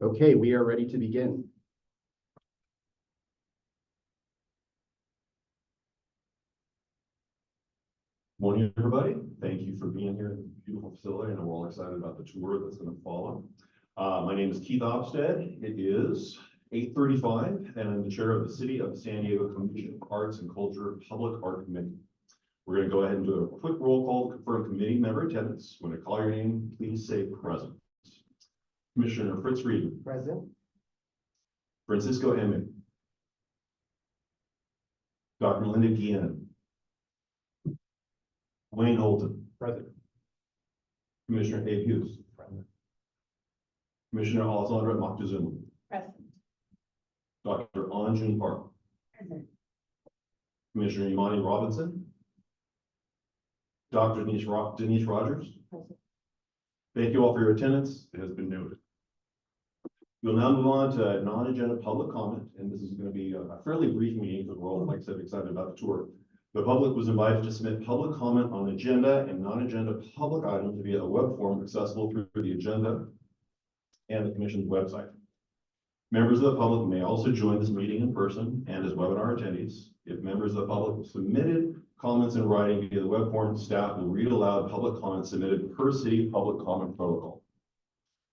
Okay, we are ready to begin. Morning, everybody. Thank you for being here in the beautiful facility, and we're all excited about the tour that's going to follow. My name is Keith Opstead. It is 8:35, and I'm the chair of the City of San Diego Commission of Arts and Culture Public Art Committee. We're going to go ahead and do a quick roll call to confirm committee member attendance. When I call your name, please say present. Commissioner Fritz Reed. Present. Francisco Emme. Dr. Linda Guillen. Wayne Holton. Present. Commissioner Abe Hughes. Present. Commissioner Alessandra Moctezuma. Present. Dr. Anjun Park. Present. Commissioner Imani Robinson. Dr. Denise Rogers. Present. Thank you all for your attendance. It has been noted. We'll now move on to non-agenda public comment, and this is going to be a fairly brief meeting because we're all, like I said, excited about the tour. The public was invited to submit public comment on agenda and non-agenda public items via a web form accessible through the agenda and the commission's website. Members of the public may also join this meeting in person and as webinar attendees. If members of the public submitted comments in writing via the web form, staff will read aloud public comments submitted per city public comment protocol.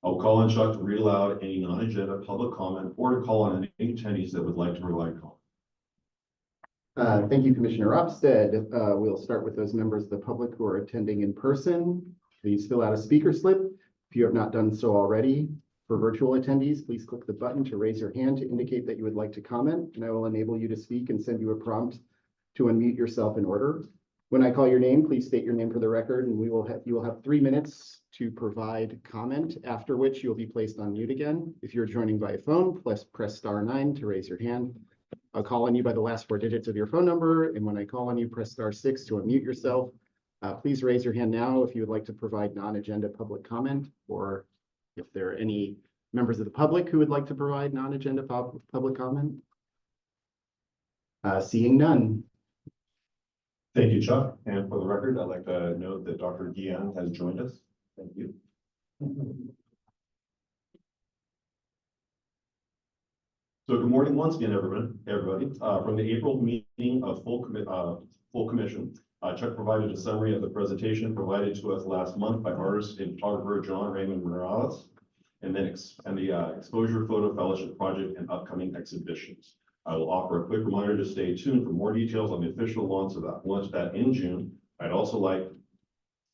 I'll call on Chuck to read aloud any non-agenda public comment or to call on any attendees that would like to provide comment. Thank you, Commissioner Opstead. We'll start with those members of the public who are attending in person. Please fill out a speaker slip. If you have not done so already, for virtual attendees, please click the button to raise your hand to indicate that you would like to comment, and I will enable you to speak and send you a prompt to unmute yourself in order. When I call your name, please state your name for the record, and you will have 3 minutes to provide comment, after which you'll be placed on mute again. If you're joining by phone, press *9 to raise your hand. I'll call on you by the last 4 digits of your phone number, and when I call on you, press *6 to unmute yourself. Please raise your hand now if you would like to provide non-agenda public comment, or if there are any members of the public who would like to provide non-agenda public comment. Seeing none. Thank you, Chuck. And for the record, I'd like to note that Dr. Guillen has joined us. Thank you. So good morning once again, everybody. From the April meeting of full commission, Chuck provided a summary of the presentation provided to us last month by artist and photographer John Raymond Morales, and the Exposure Photo Fellowship Project and upcoming exhibitions. I will offer a quick reminder to stay tuned for more details on the official launch of that in June. I'd also like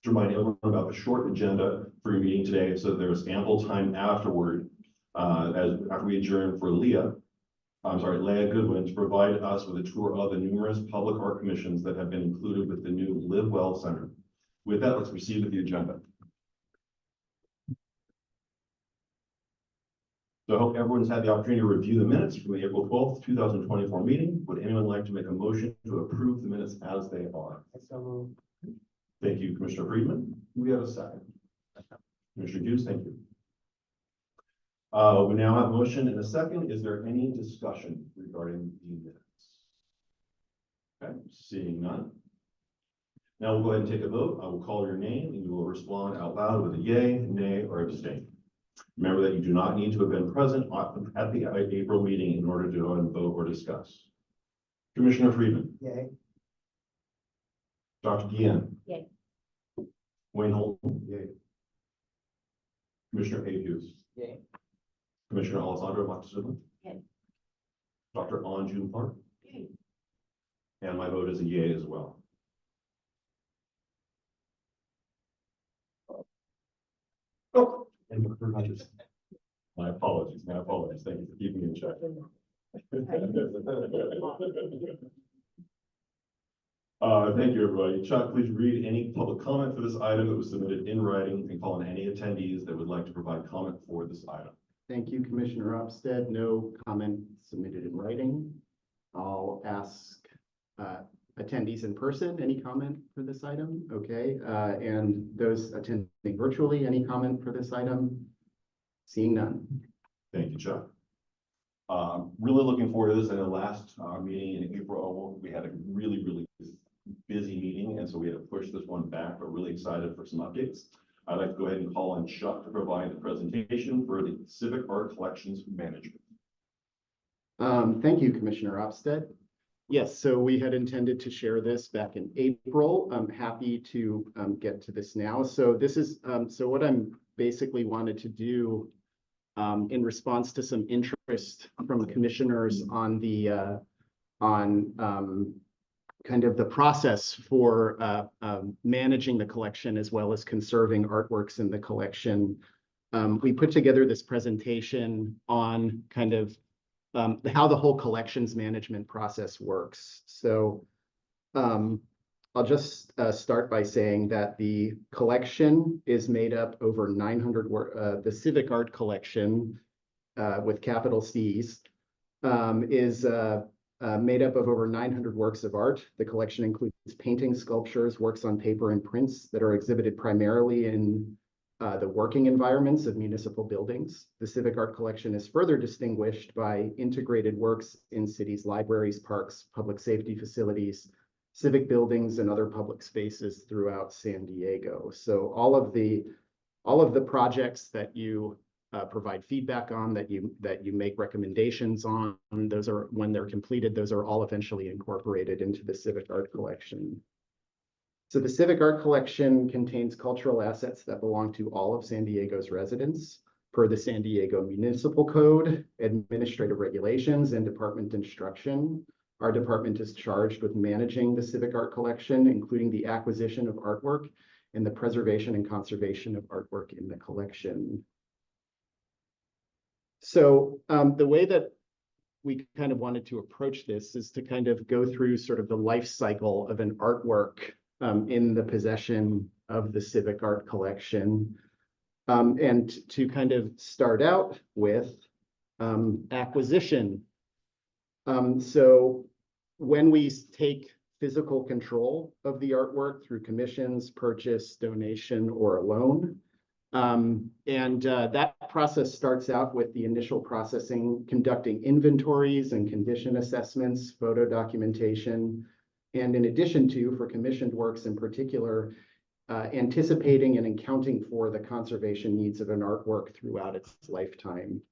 to remind everyone about the short agenda for your meeting today, so there's ample time afterward, after we adjourn for Leah Goodwin to provide us with a tour of the numerous public art commissions that have been included with the new Live Well Center. With that, let's proceed with the agenda. So I hope everyone's had the opportunity to review the minutes from the April 12th, 2024 meeting. Would anyone like to make a motion to approve the minutes as they are? Thank you, Commissioner Friedman. Do we have a second? Commissioner Hughes, thank you. We now have a motion and a second. Is there any discussion regarding the minutes? Okay, seeing none. Now we'll go ahead and take a vote. I will call your name and you will respond out loud with a yay, nay, or abstain. Remember that you do not need to have been present at the April meeting in order to go and vote or discuss. Commissioner Friedman. Yay. Dr. Guillen. Yay. Wayne Holton. Yay. Commissioner A. Hughes. Yay. Commissioner Alessandra Moctezuma. Yay. Dr. Anjun Park. Yay. And my vote is a yay as well. Oh. My apologies. Thank you for keeping me in check. Thank you, everybody. Chuck, please read any public comment for this item that was submitted in writing and call on any attendees that would like to provide comment for this item. Thank you, Commissioner Opstead. No comment submitted in writing. I'll ask attendees in person, any comment for this item? Okay, and those attending virtually, any comment for this item? Seeing none. Thank you, Chuck. Really looking forward to this. In the last meeting in April, we had a really busy meeting, and so we had to push this one back, but really excited for some updates. I'd like to go ahead and call on Chuck to provide the presentation for the Civic Art Collections Management. Thank you, Commissioner Opstead. Yes, so we had intended to share this back in April. I'm happy to get to this now. So this is so what I'm basically wanted to do in response to some interest from commissioners on the kind of the process for managing the collection as well as conserving artworks in the collection. We put together this presentation on kind of how the whole collections management process works. So I'll just start by saying that the collection is made up over 900 the Civic Art Collection with capital C's is made up of over 900 works of art. The collection includes paintings, sculptures, works on paper, and prints that are exhibited primarily in the working environments of municipal buildings. The Civic Art Collection is further distinguished by integrated works in cities, libraries, parks, public safety facilities, civic buildings, and other public spaces throughout San Diego. So all of the projects that you provide feedback on, that you make recommendations on, those are, when they're completed, those are all eventually incorporated into the Civic Art Collection. So the Civic Art Collection contains cultural assets that belong to all of San Diego's residents per the San Diego Municipal Code, administrative regulations, and department instruction. Our department is charged with managing the Civic Art Collection, including the acquisition of artwork and the preservation and conservation of artwork in the collection. So the way that we kind of wanted to approach this is to kind of go through sort of the life cycle of an artwork in the possession of the Civic Art Collection, and to kind of start out with acquisition. So when we take physical control of the artwork through commissions, purchase, donation, or a loan, that process starts out with the initial processing, conducting inventories and condition assessments, photo documentation, and in addition to, for commissioned works in particular, anticipating and accounting for the conservation needs of an artwork throughout its lifetime.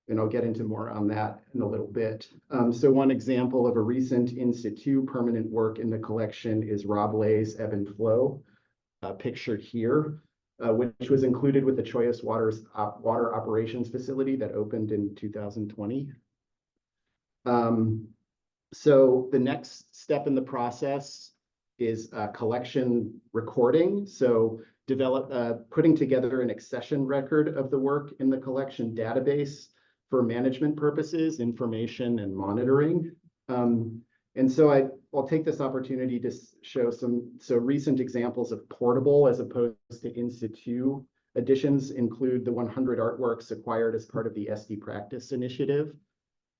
And I'll get into more on that in a little bit. So one example of a recent in situ permanent work in the collection is Rob Lay's Ebb and Flow, pictured here, which was included with the Choyos Water Operations Facility that opened in 2020. So the next step in the process is collection recording. So putting together an accession record of the work in the collection database for management purposes, information, and monitoring. And so I'll take this opportunity to show some recent examples of portable as opposed to in situ additions include the 100 artworks acquired as part of the SD Practice Initiative.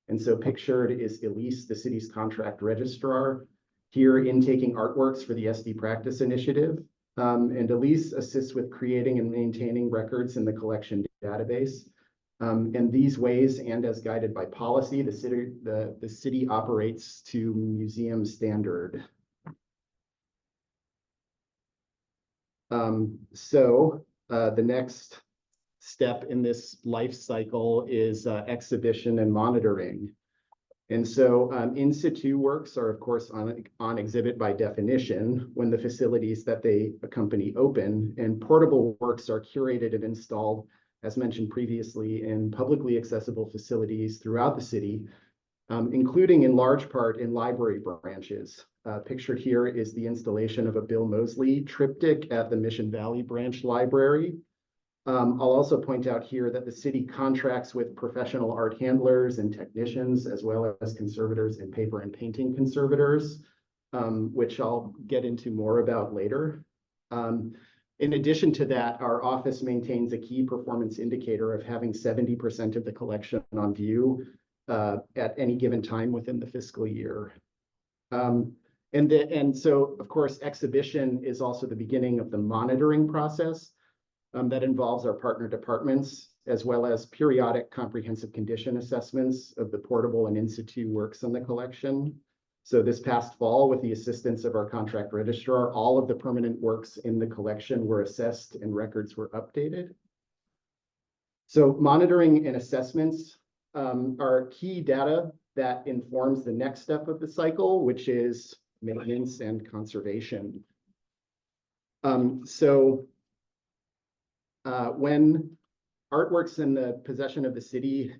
And so pictured is Elise, the city's contract registrar, here intaking artworks for the SD Practice Initiative. And Elise assists with creating and maintaining records in the collection database. In these ways, and as guided by policy, the city operates to museum standard. The next step in this life cycle is exhibition and monitoring. And so in situ works are, of course, on exhibit by definition when the facilities that they accompany open, and portable works are curated and installed, as mentioned previously, in publicly accessible facilities throughout the city, including in large part in library branches. Pictured here is the installation of a Bill Moseley triptych at the Mission Valley Branch Library. I'll also point out here that the city contracts with professional art handlers and technicians, as well as conservators and paper and painting conservators, which I'll get into more about later. In addition to that, our office maintains a key performance indicator of having 70% of the collection on view at any given time within the fiscal year. And so, of course, exhibition is also the beginning of the monitoring process that involves our partner departments, as well as periodic comprehensive condition assessments of the portable and in situ works in the collection. So this past fall, with the assistance of our contract registrar, all of the permanent works in the collection were assessed and records were updated. So monitoring and assessments are key data that informs the next step of the cycle, which is maintenance and conservation. When artworks in the possession of the city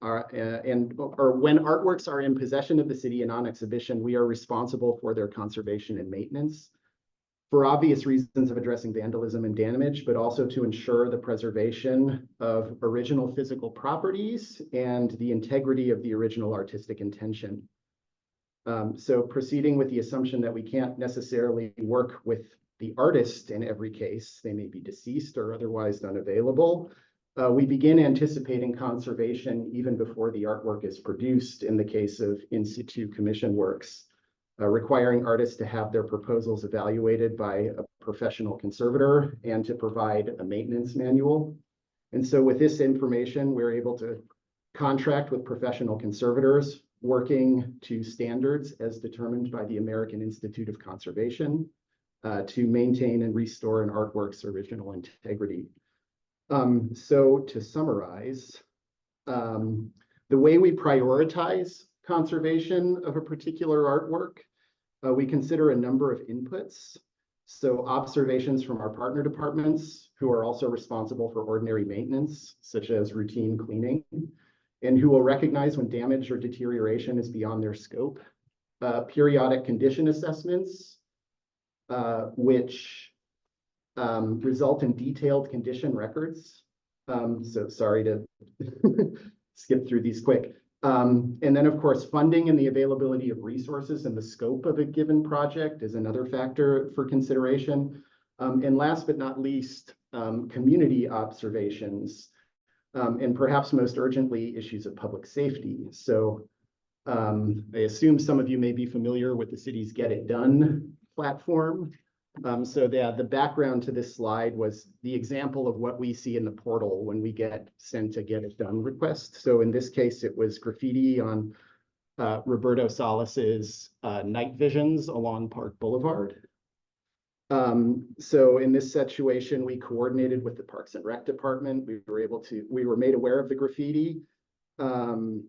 when artworks are in possession of the city and on exhibition, we are responsible for their conservation and maintenance for obvious reasons of addressing vandalism and damage, but also to ensure the preservation of original physical properties and the integrity of the original artistic intention. So proceeding with the assumption that we can't necessarily work with the artist in every case, they may be deceased or otherwise unavailable. We begin anticipating conservation even before the artwork is produced in the case of in situ commission works, requiring artists to have their proposals evaluated by a professional conservator and to provide a maintenance manual. And so with this information, we're able to contract with professional conservators working to standards as determined by the American Institute of Conservation to maintain and restore an artwork's original integrity. So to summarize, the way we prioritize conservation of a particular artwork, we consider a number of inputs. So observations from our partner departments, who are also responsible for ordinary maintenance, such as routine cleaning, and who will recognize when damage or deterioration is beyond their scope. Periodic condition assessments, which result in detailed condition records. So sorry to skip through these quick. And then, of course, funding and the availability of resources and the scope of a given project is another factor for consideration. And last but not least, community observations, and perhaps most urgently, issues of public safety. So I assume some of you may be familiar with the city's Get It Done platform. So the background to this slide was the example of what we see in the portal when we get sent a Get It Done request. So in this case, it was graffiti on Roberto Salas's night visions along Park Boulevard. So in this situation, we coordinated with the Parks and Rec department. We were made aware of the graffiti. And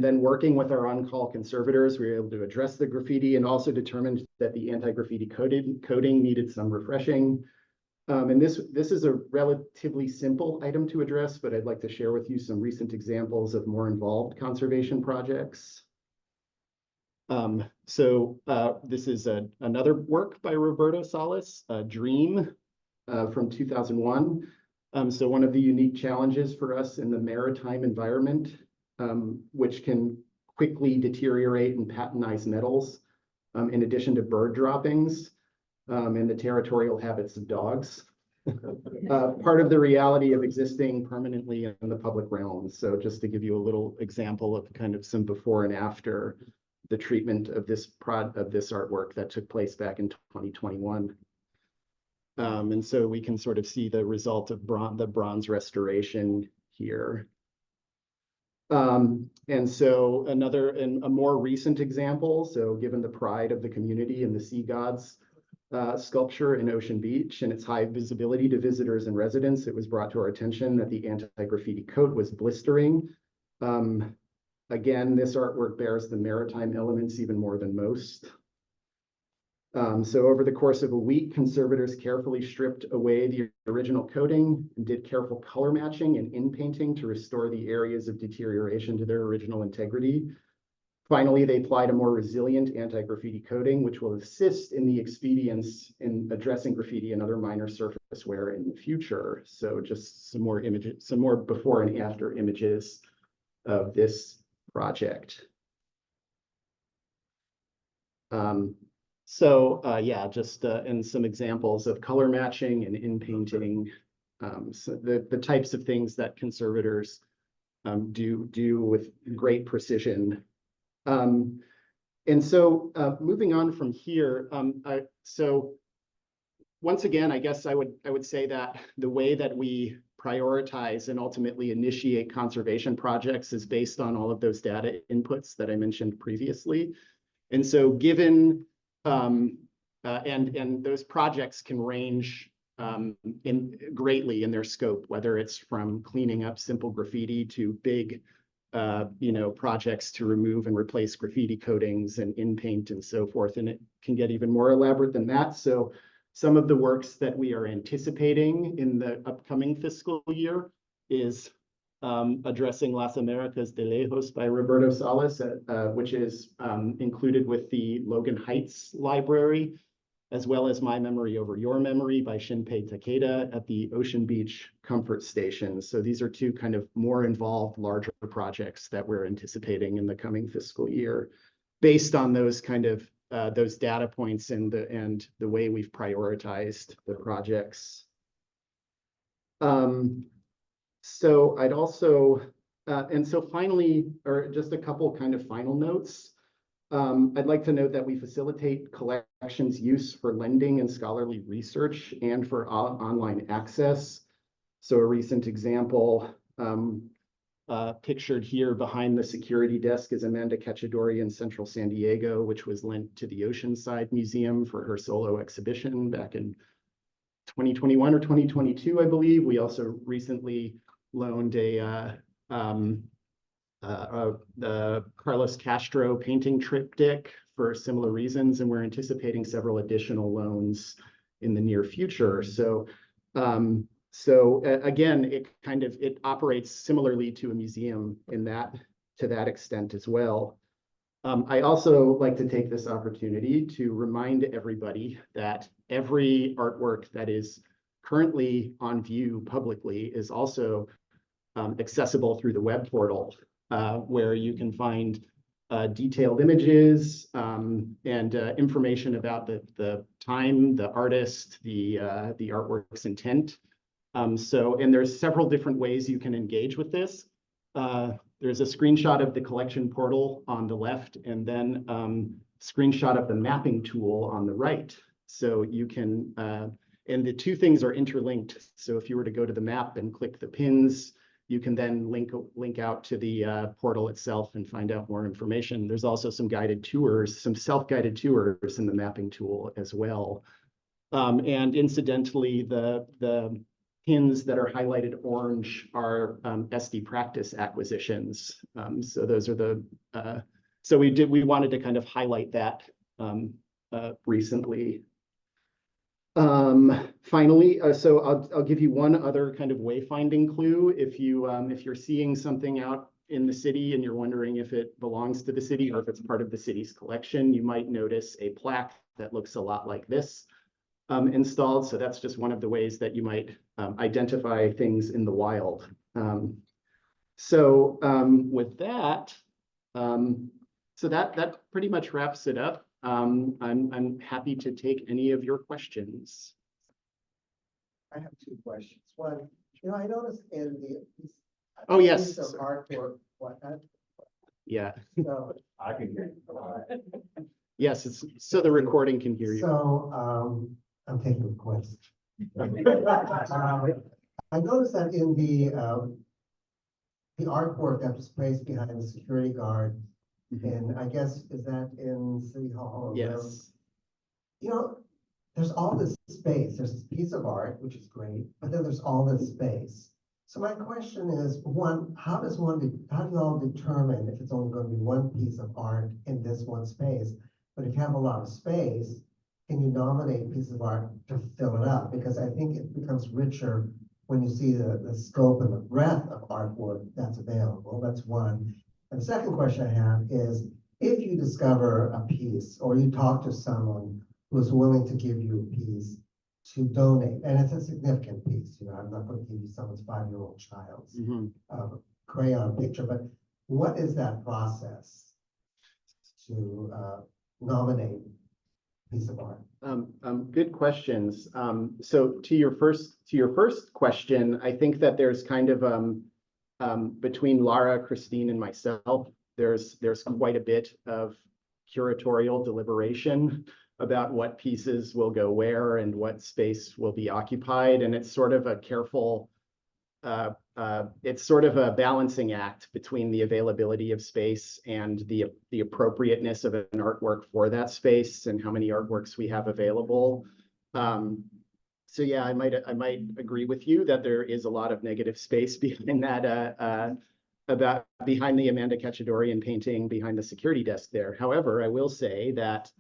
then working with our on-call conservators, we were able to address the graffiti and also determined that the anti-graffiti coating needed some refreshing. And this is a relatively simple item to address, but I'd like to share with you some recent examples of more involved conservation projects. This is another work by Roberto Salas, Dream, from 2001. So one of the unique challenges for us in the maritime environment, which can quickly deteriorate and pattenize metals, in addition to bird droppings and the territorial habits of dogs. Part of the reality of existing permanently in the public realm. So just to give you a little example of kind of some before and after the treatment of this artwork that took place back in 2021. And so we can sort of see the result of the bronze restoration here. And so a more recent example, so given the pride of the community in the Sea Gods sculpture in Ocean Beach and its high visibility to visitors and residents, it was brought to our attention that the anti-graffiti coat was blistering. Again, this artwork bears the maritime elements even more than most. So over the course of a week, conservators carefully stripped away the original coating and did careful color matching and in-painting to restore the areas of deterioration to their original integrity. Finally, they applied a more resilient anti-graffiti coating, which will assist in the expedience in addressing graffiti and other minor surface wear in the future. So just some more images, some more before and after images of this project. And some examples of color matching and in-painting, so the types of things that conservators do with great precision. Moving on from here, so once again, I guess I would say that the way that we prioritize and ultimately initiate conservation projects is based on all of those data inputs that I mentioned previously. And so given, and those projects can range greatly in their scope, whether it's from cleaning up simple graffiti to big, projects to remove and replace graffiti coatings and in paint and so forth. And it can get even more elaborate than that. So some of the works that we are anticipating in the upcoming fiscal year is addressing Las Americas de Lejos by Roberto Salas, which is included with the Logan Heights Library, as well as My Memory Over Your Memory by Shinpei Takeda at the Ocean Beach Comfort Station. So these are two kind of more involved, larger projects that we're anticipating in the coming fiscal year, based on those kind of those data points and the way we've prioritized the projects. So I'd also, and so finally, or just a couple kind of final notes. I'd like to note that we facilitate collections use for lending and scholarly research and for online access. So a recent example pictured here behind the security desk is Amanda Cacciadori in Central San Diego, which was lent to the Oceanside Museum for her solo exhibition back in 2021 or 2022, I believe. We also recently loaned the Carlos Castro painting triptych for similar reasons, and we're anticipating several additional loans in the near future. So, again, it operates similarly to a museum to that extent as well. I also like to take this opportunity to remind everybody that every artwork that is currently on view publicly is also accessible through the web portal, where you can find detailed images and information about the time, the artist, the artwork's intent. And there's several different ways you can engage with this. There's a screenshot of the collection portal on the left, and then screenshot of the mapping tool on the right. So you can, and the two things are interlinked. So if you were to go to the map and click the pins, you can then link out to the portal itself and find out more information. There's also some guided tours, some self-guided tours in the mapping tool as well. And incidentally, the pins that are highlighted orange are SD Practice acquisitions. So those are the, so we wanted to kind of highlight that recently. Finally, so I'll give you one other kind of wayfinding clue. If you're seeing something out in the city and you're wondering if it belongs to the city or if it's part of the city's collection, you might notice a plaque that looks a lot like this installed. So that's just one of the ways that you might identify things in the wild. With that, so that pretty much wraps it up. I'm happy to take any of your questions. I have two questions. One, I noticed in the oh yes, artwork, whatnot. Yeah. So I can hear you. Yes, it's so the recording can hear you. So I'm taking a quiz. I noticed that in the artwork that was placed behind the security guard, and I guess, is that in City Hall? Yes. There's all this space. There's this piece of art, which is great, but then there's all this space. So my question is, one, how do you all determine if it's only going to be one piece of art in this one space? But if you have a lot of space, can you nominate pieces of art to fill it up? Because I think it becomes richer when you see the scope and the breadth of artwork that's available. That's one. And the second question I have is, if you discover a piece or you talk to someone who's willing to give you a piece to donate, and it's a significant piece, I'm not going to give you someone's 5-year-old child's crayon picture, but what is that process to nominate a piece of art? Good questions. So to your first question, I think that there's kind of between Lara, Christine, and myself, there's quite a bit of curatorial deliberation about what pieces will go where and what space will be occupied. And it's sort of a careful it's sort of a balancing act between the availability of space and the appropriateness of an artwork for that space and how many artworks we have available. So yeah, I might agree with you that there is a lot of negative space behind that, behind the Amanda Cacciadorian painting behind the security desk there. However, I will say that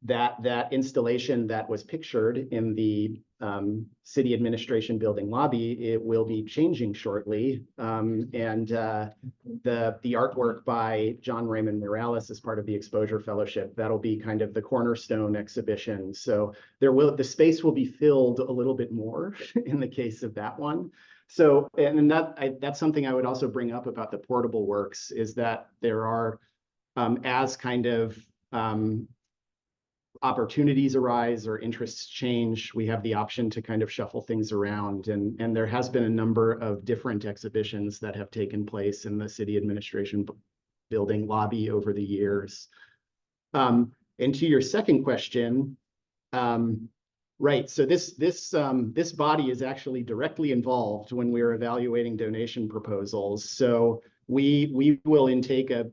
that installation that was pictured in the city administration building lobby, it will be changing shortly. The artwork by John Raymond Morales as part of the Exposure Fellowship, that'll be kind of the cornerstone exhibition. So the space will be filled a little bit more in the case of that one. So, and that's something I would also bring up about the portable works, is that there are, as kind of opportunities arise or interests change, we have the option to kind of shuffle things around. And there has been a number of different exhibitions that have taken place in the city administration building lobby over the years. And to your second question, right, so this body is actually directly involved when we're evaluating donation proposals. So we will intake a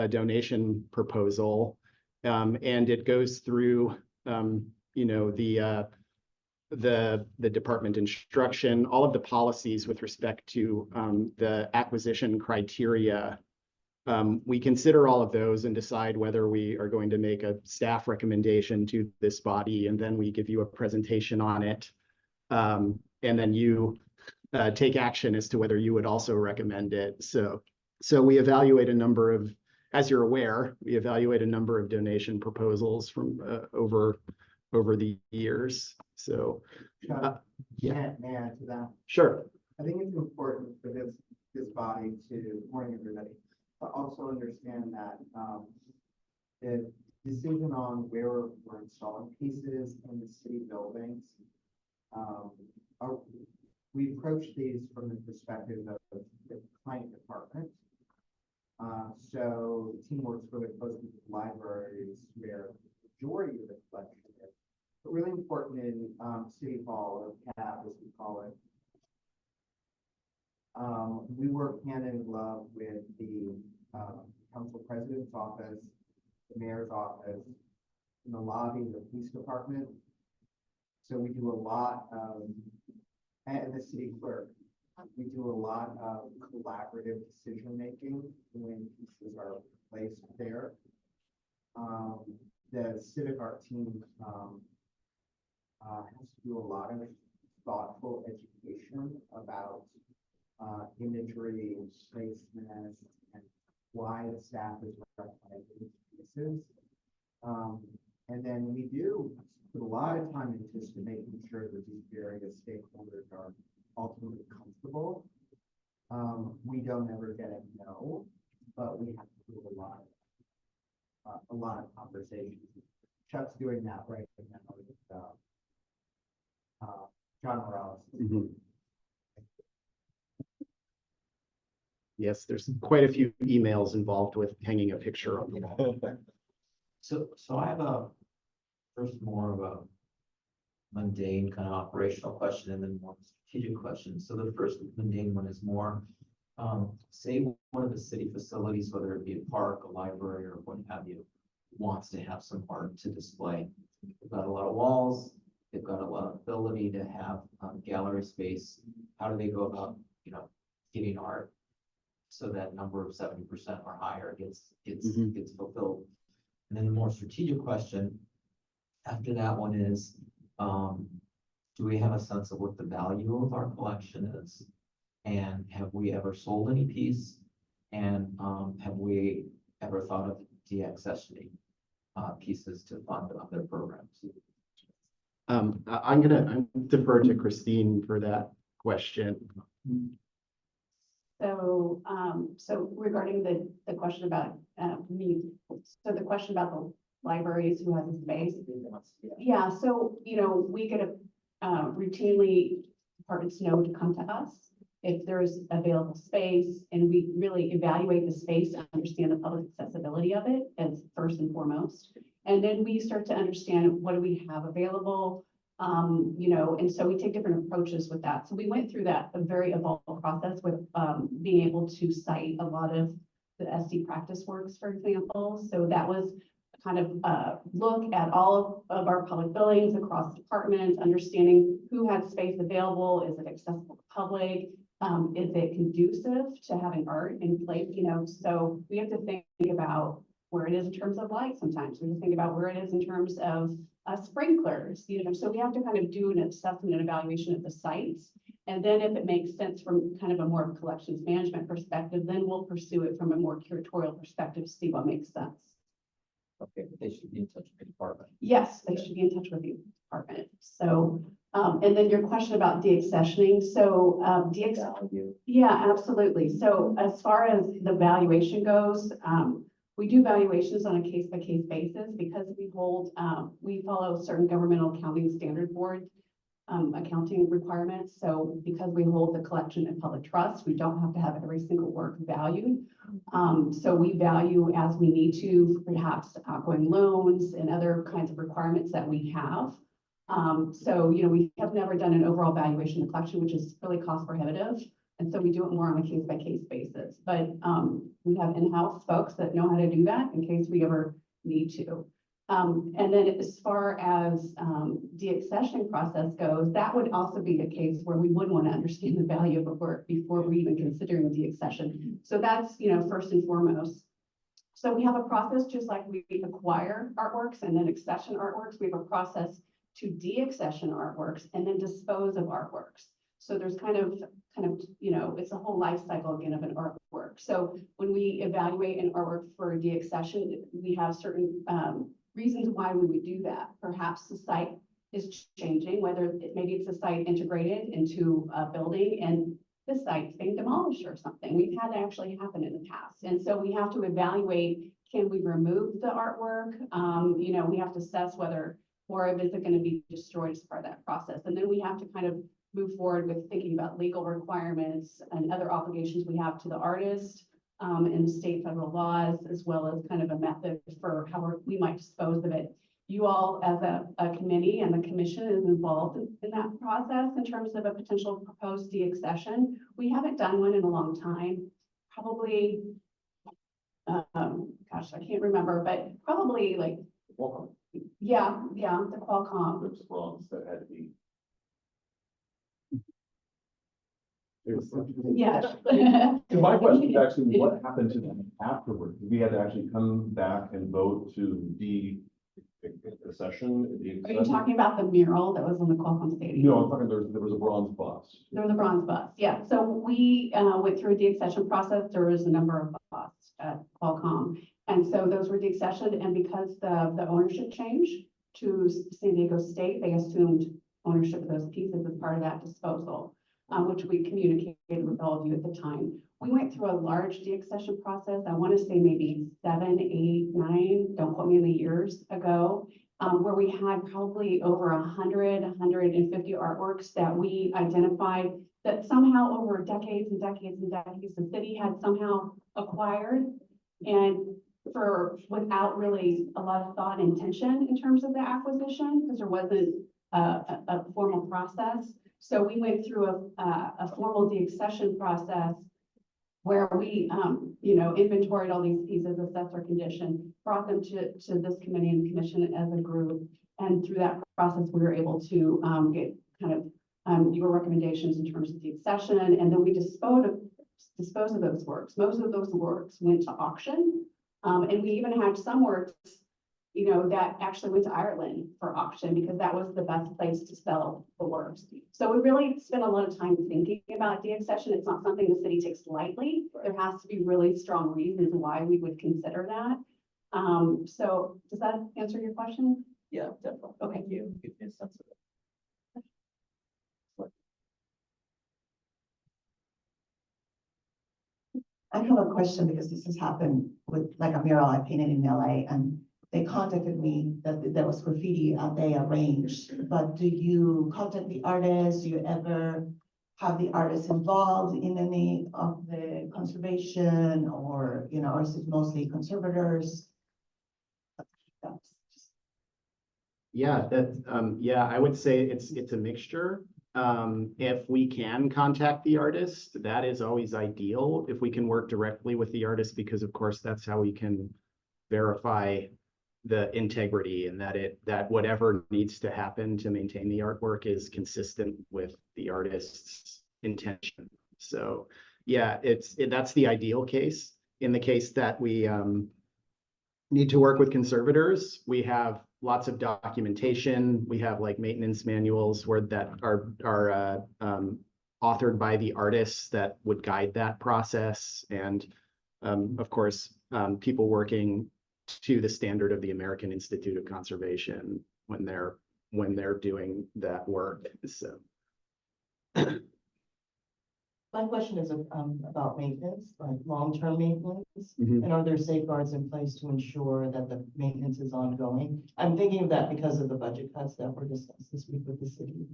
donation proposal, and it goes through, you know, the department instruction, all of the policies with respect to the acquisition criteria. We consider all of those and decide whether we are going to make a staff recommendation to this body, and then we give you a presentation on it. And then you take action as to whether you would also recommend it. So we evaluate a number of, as you're aware, we evaluate a number of donation proposals from over the years. So, Yeah, may I add to that? Sure. I think it's important for this body to warn everybody, to also understand that the decision on where we're installing pieces in the city buildings, we approach these from the perspective of the client department. So the team works really closely with libraries where the majority of the collection is, but really important in City Hall, or CAB as we call it. We work hand in glove with the council president's office, the mayor's office, in the lobby, the police department. So we do a lot of, and the city clerk. We do a lot of collaborative decision-making when pieces are placed there. The civic art team has to do a lot of thoughtful education about imagery and placement and why the staff is recommending these pieces. And then we do put a lot of time into making sure that these various stakeholders are ultimately comfortable. We don't ever get a no, but we have to do a lot of conversations. Chuck's doing that right now with John Morales. Mm-hmm. Yes, there's quite a few emails involved with hanging a picture on the wall. So I have first more of a mundane kind of operational question and then more strategic question. So the first mundane one is more, say one of the city facilities, whether it be a park, a library, or what have you, wants to have some art to display. They've got a lot of walls. They've got a lot of ability to have gallery space. How do they go about, getting art so that number of 70% or higher gets fulfilled? And then the more strategic question after that one is, do we have a sense of what the value of our collection is? And have we ever sold any piece? And have we ever thought of deaccessioning pieces to fund other programs? I'm gonna defer to Christine for that question. So, so regarding the question about so the question about the libraries who has the space. Yeah, so, we get routinely departments know to come to us if there's available space, and we really evaluate the space to understand the public accessibility of it as first and foremost. And then we start to understand what do we have available, You know, and so we take different approaches with that. So we went through that, a very evolved process with, being able to cite a lot of the SD practice works, for example. So that was kind of look at all of our public buildings across departments, understanding who had space available, is it accessible to public? Is it conducive to having art in place, you know? So we have to think about where it is in terms of light sometimes. We have to think about where it is in terms of sprinklers, you know? So we have to kind of do an assessment and evaluation of the sites. And then if it makes sense from kind of a more collections management perspective, then we'll pursue it from a more curatorial perspective to see what makes sense. Okay, but they should be in touch with the department. Yes, they should be in touch with the department. So, and then your question about deaccessioning. So, Value. yeah, absolutely. So as far as the valuation goes, we do valuations on a case-by-case basis because we hold, we follow certain governmental accounting standard board accounting requirements. So because we hold the collection in public trust, we don't have to have every single work valued. So we value as we need to, perhaps outgoing loans and other kinds of requirements that we have. So, you know, we have never done an overall valuation of collection, which is really cost prohibitive. And so we do it more on a case by case basis, but, we have in-house folks that know how to do that in case we ever need to. And then as far as, deaccessioning process goes, that would also be a case where we would want to understand the value of a work before we're even considering deaccession. So that's, you know, first and foremost. So we have a process, just like we acquire artworks and then accession artworks, we have a process to deaccession artworks and then dispose of artworks. So there's kind of, you know, it's a whole life cycle again of an artwork. So when we evaluate an artwork for deaccession, we have certain reasons why we would do that. Perhaps the site is changing, whether maybe it's a site integrated into a building and the site's being demolished or something. We've had that actually happen in the past. And so we have to evaluate, can we remove the artwork? You know, we have to assess whether, or is it going to be destroyed as part of that process? And then we have to kind of move forward with thinking about legal requirements and other obligations we have to the artist, and the state federal laws, as well as kind of a method for how we might dispose of it. You all, as a committee, and the commission is involved in that process in terms of a potential proposed deaccession. We haven't done one in a long time, probably, gosh, I can't remember, but probably like, Welcome. yeah, the Qualcomm. There's wrongs that had to be. Yeah. So my question is actually, what happened to them afterward? We had to actually come back and vote to deaccession. Are you talking about the mural that was on the Qualcomm Stadium? No, I'm talking, there was a bronze bust. There was a bronze bust, yeah. So we went through a deaccession process. There was a number of busts at Qualcomm. And so those were deaccessioned, and because the ownership changed to San Diego State, they assumed ownership of those pieces as part of that disposal, which we communicated with all of you at the time. We went through a large deaccession process. I want to say maybe 7, 8, 9, don't quote me in the years ago, where we had probably over 100, 150 artworks that we identified that somehow over decades and decades and decades, the city had somehow acquired, and without really a lot of thought and intention in terms of the acquisition, because there wasn't a formal process. So we went through a formal deaccession process where we, you know, inventoried all these pieces, assessed their condition, brought them to this committee and commission as a group. And through that process, we were able to get kind of your recommendations in terms of deaccession. And then we disposed of those works. Most of those works went to auction. And we even had some works, you know, that actually went to Ireland for auction because that was the best place to sell the works. So we really spent a lot of time thinking about deaccession. It's not something the city takes lightly. There has to be really strong reasons why we would consider that. So does that answer your question? Yeah, definitely. Okay. Thank you. Give me a sense of it. I have a question because this has happened with like a mural I painted in LA, and they contacted me that there was graffiti and they arranged. But do you contact the artist? Do you ever have the artist involved in any of the conservation, or, you know, or is it mostly conservators? That's just- Yeah, I would say it's a mixture. If we can contact the artist, that is always ideal. If we can work directly with the artist, because of course, that's how we can verify the integrity and that whatever needs to happen to maintain the artwork is consistent with the artist's intention. So, yeah, that's the ideal case. In the case that we need to work with conservators, we have lots of documentation. We have like maintenance manuals that are authored by the artists that would guide that process. And of course, people working to the standard of the American Institute of Conservation when they're doing that work. So My question is about maintenance, like long-term maintenance. Mhm. And are there safeguards in place to ensure that the maintenance is ongoing? I'm thinking of that because of the budget cuts that were discussed this week with the city.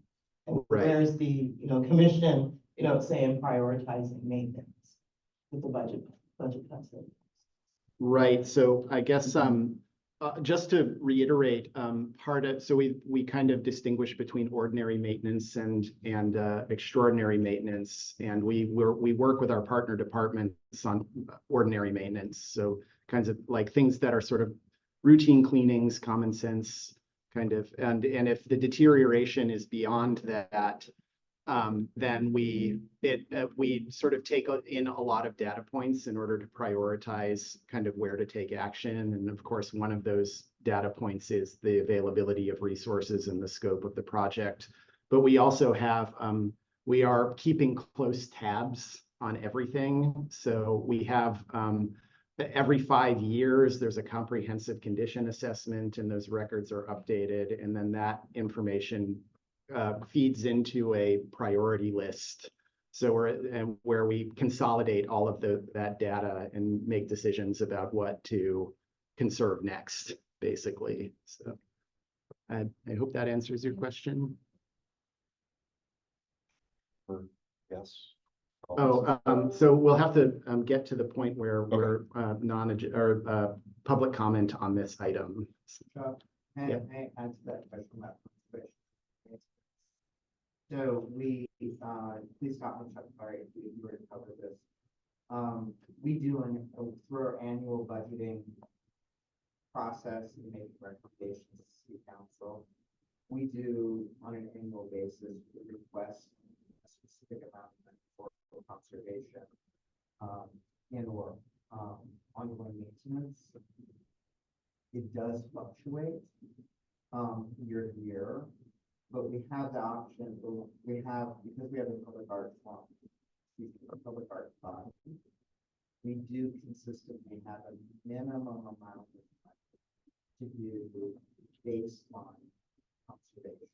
And Right. where's the, commission, saying prioritizing maintenance with the budget cuts? Right, so I guess just to reiterate, so we kind of distinguish between ordinary maintenance and extraordinary maintenance, and we work with our partner departments on ordinary maintenance. So kinds of like things that are sort of routine cleanings, common sense kind of, and if the deterioration is beyond that, then we sort of take in a lot of data points in order to prioritize kind of where to take action. And of course, one of those data points is the availability of resources and the scope of the project. But we also have, we are keeping close tabs on everything. So we have, every 5 years, there's a comprehensive condition assessment and those records are updated. And then that information feeds into a priority list. So where we consolidate all of that data and make decisions about what to conserve next, basically. So I hope that answers your question. Yes. Oh, so we'll have to get to the point where we're public comment on this item. Chuck, Yeah. can I answer that question about conservation? So we, please stop me, Chuck, sorry, if you were to cover this. We do through our annual budgeting process and make recommendations to city council. We do on an annual basis request a specific amount of money for conservation and or ongoing maintenance. It does fluctuate year to year, but we have the option. Because we have the public art fund, we do consistently have a minimum amount of money to do baseline conservation,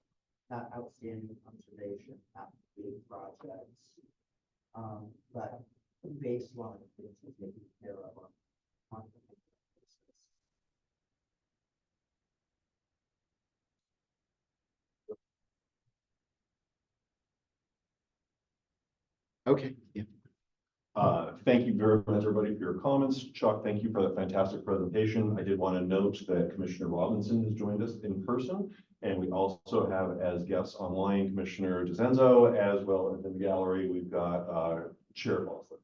not outstanding conservation, not big projects, but baseline things to take care of on a basis. Okay, yeah. Thank you very much, everybody, for your comments. Chuck, thank you for that fantastic presentation. I did want to note that Commissioner Robinson has joined us in person, and we also have as guests online Commissioner DeCenzo, as well as in the gallery, we've got Chair Bosley.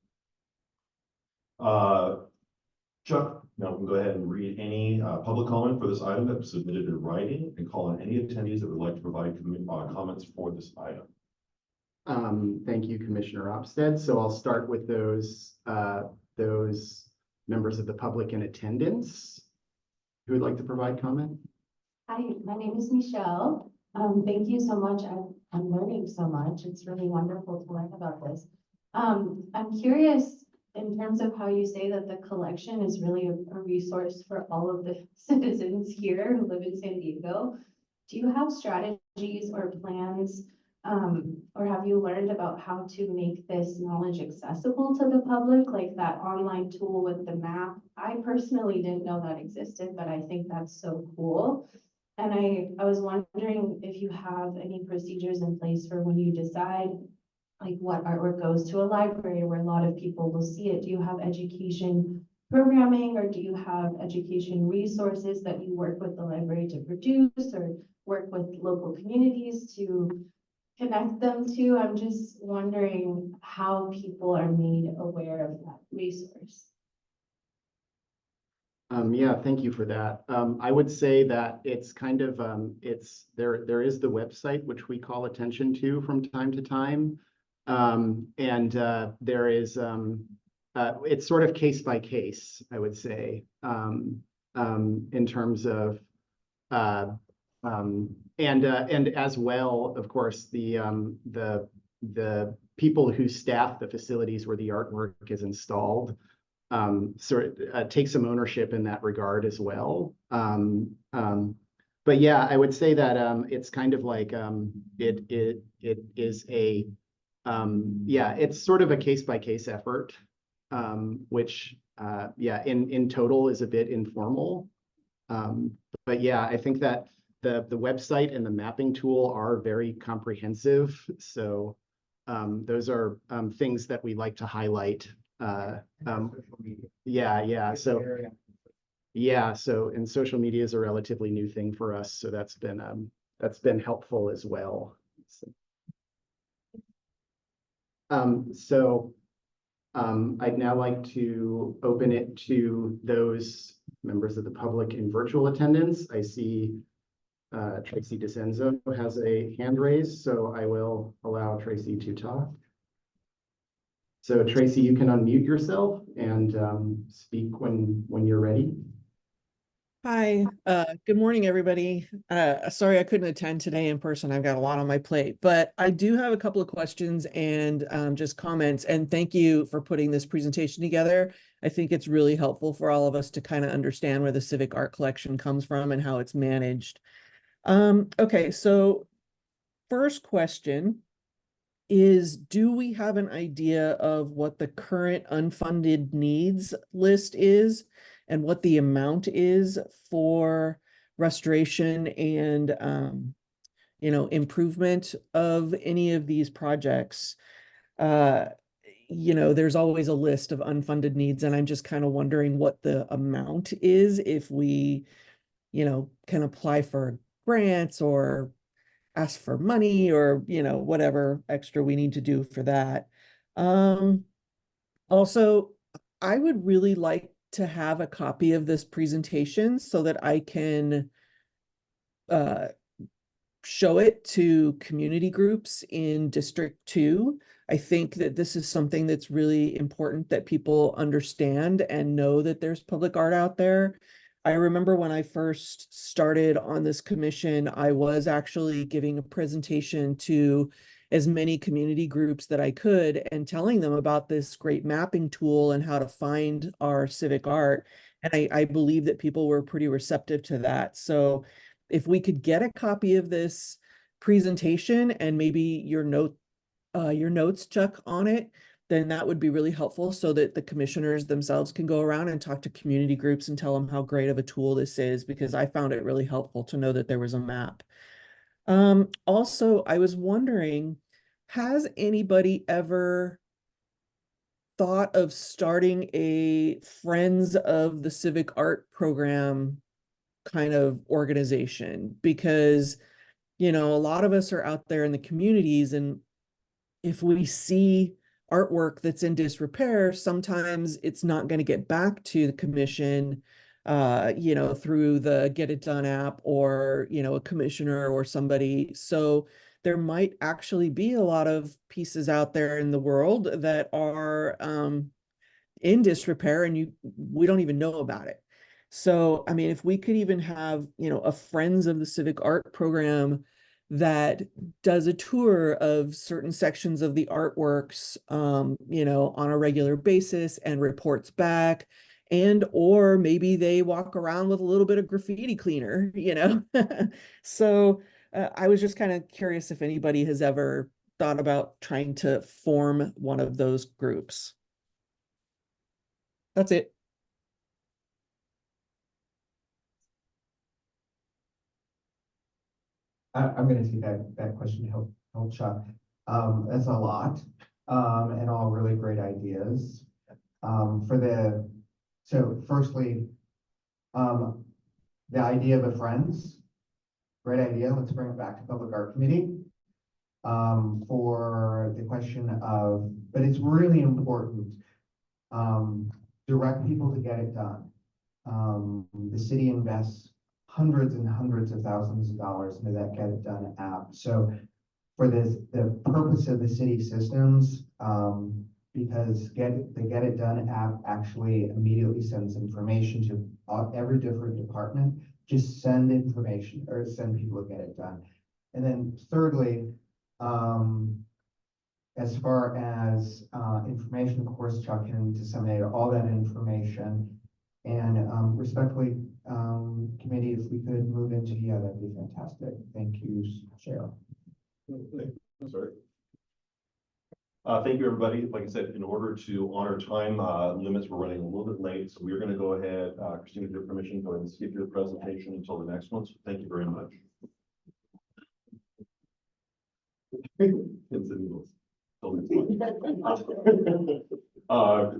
Chuck, now we can go ahead and read any public comment for this item that was submitted in writing and call on any attendees that would like to provide comments for this item. Thank you, Commissioner Opstead. So I'll start with those members of the public in attendance who would like to provide comment. Hi, my name is Michelle. Thank you so much. I'm learning so much. It's really wonderful to learn about this. I'm curious in terms of how you say that the collection is really a resource for all of the citizens here who live in San Diego. Do you have strategies or plans, or have you learned about how to make this knowledge accessible to the public, like that online tool with the map? I personally didn't know that existed, but I think that's so cool. And I was wondering if you have any procedures in place for when you decide like what artwork goes to a library where a lot of people will see it. Do you have education programming, or do you have education resources that you work with the library to produce, or work with local communities to connect them to? I'm just wondering how people are made aware of that resource. Yeah, thank you for that. I would say that it's kind of, there is the website, which we call attention to from time to time. There is, it's sort of case by case, I would say, in terms of, and as well, of course, the people who staff the facilities where the artwork is installed, take some ownership in that regard as well. But yeah, I would say that it's kind of like it is a yeah, it's sort of a case by case effort, which yeah, in total is a bit informal. But yeah, I think that the website and the mapping tool are very comprehensive. So those are things that we like to highlight. Social media. Yeah. So Very- yeah, so and social media is a relatively new thing for us, so that's been helpful as well. I'd now like to open it to those members of the public in virtual attendance. I see Tracy DeCenzo has a hand raised, so I will allow Tracy to talk. So Tracy, you can unmute yourself and speak when you're ready. Hi, good morning, everybody. Sorry I couldn't attend today in person. I've got a lot on my plate, but I do have a couple of questions and just comments. And thank you for putting this presentation together. I think it's really helpful for all of us to kind of understand where the civic art collection comes from and how it's managed. Okay, so first question is, do we have an idea of what the current unfunded needs list is and what the amount is for restoration and improvement of any of these projects? There's always a list of unfunded needs, and I'm just kind of wondering what the amount is, if we can apply for grants or ask for money or whatever extra we need to do for that. Also, I would really like to have a copy of this presentation so that I can show it to community groups in District 2. I think that this is something that's really important that people understand and know that there's public art out there. I remember when I first started on this commission, I was actually giving a presentation to as many community groups that I could and telling them about this great mapping tool and how to find our civic art. And I believe that people were pretty receptive to that. So if we could get a copy of this presentation and maybe your notes, Chuck, on it, then that would be really helpful so that the commissioners themselves can go around and talk to community groups and tell them how great of a tool this is, because I found it really helpful to know that there was a map. Also, I was wondering, has anybody ever thought of starting a Friends of the Civic Art program kind of organization? Because, a lot of us are out there in the communities, and if we see artwork that's in disrepair, sometimes it's not going to get back to the commission, through the Get It Done app or, a commissioner or somebody. So there might actually be a lot of pieces out there in the world that are in disrepair and we don't even know about it. So, I mean, if we could even have, a Friends of the Civic Art program that does a tour of certain sections of the artworks, on a regular basis and reports back, or maybe they walk around with a little bit of graffiti cleaner, So I was just kind of curious if anybody has ever thought about trying to form one of those groups. That's it. I'm gonna take that question to help Chuck. That's a lot, and all really great ideas. For So firstly, the idea of a Friends, great idea. Let's bring it back to Public Art Committee. For the question of, but it's really important, direct people to get it done. The city invests hundreds and hundreds of thousands of dollars into that Get It Done app. So for this, the purpose of the city systems, because the Get It Done app actually immediately sends information to every different department, just send information or send people to get it done. And then thirdly, as far as information, of course, Chuck can disseminate all that information. And respectfully, committee, if we could move into, yeah, that'd be fantastic. Thank you, Cheryl. I'm sorry. Thank you, everybody. Like I said, in order to honor time limits, we're running a little bit late, so we're going to go ahead. Christina, with your permission, go ahead and skip your presentation until the next one. So thank you very much.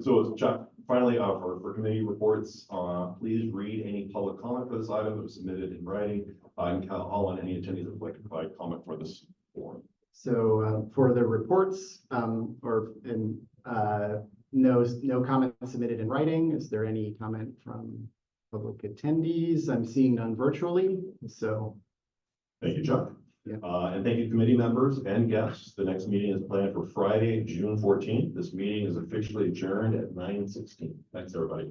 So Chuck, finally, for committee reports, please read any public comment for this item that was submitted in writing. And call on any attendees that would like to provide comment for this forum. So for the reports, no comment submitted in writing. Is there any comment from public attendees? I'm seeing none virtually, so. Thank you, Chuck. Yeah. And thank you, committee members and guests. The next meeting is planned for Friday, June 14th. This meeting is officially adjourned at 9:16. Thanks, everybody.